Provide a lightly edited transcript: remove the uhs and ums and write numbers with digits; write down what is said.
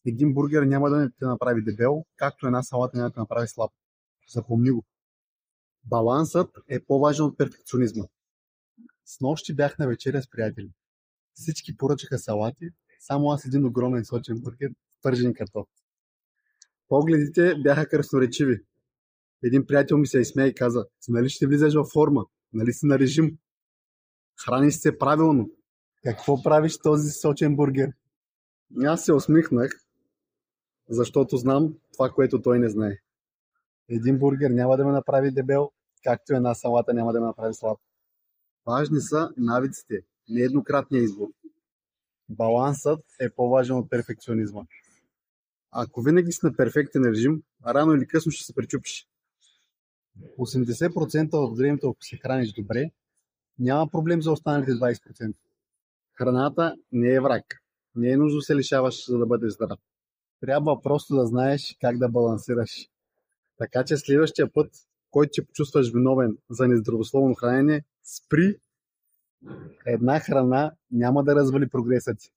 Един бургер няма да те направи дебел, както една салата няма да те направи слаб. Запомни го. Балансът е по-важен от перфекционизма. Снощи бях на вечеря с приятели. Всички поръчаха салати, само аз един огромен сочен бургер с пържени картофи. Погледите бяха красноречиви. Един приятел ми се изсмя и каза: нали ще влизаш във форма? Нали си на режим? Храниш се правилно. Какво правиш този сочен бургер? И аз се усмихнах, защото знам това, което той не знае. Един бургер няма да ме направи дебел, както една салата няма да ме направи слаб. Важни са навиците, не еднократния избор. Балансът е по-важен от перфекционизма. Ако винаги си на перфектен режим, рано или късно ще се пречупиш. 80% от времето, ако се храниш добре, няма проблем за останалите 20%. Храната не е враг. Не е нужно да се лишаваш, за да бъдеш здрав. Трябва просто да знаеш как да балансираш. Така че следващия път, който ще почувстваш виновен за нездравословно хранене, спри. Една храна няма да развали прогреса ти.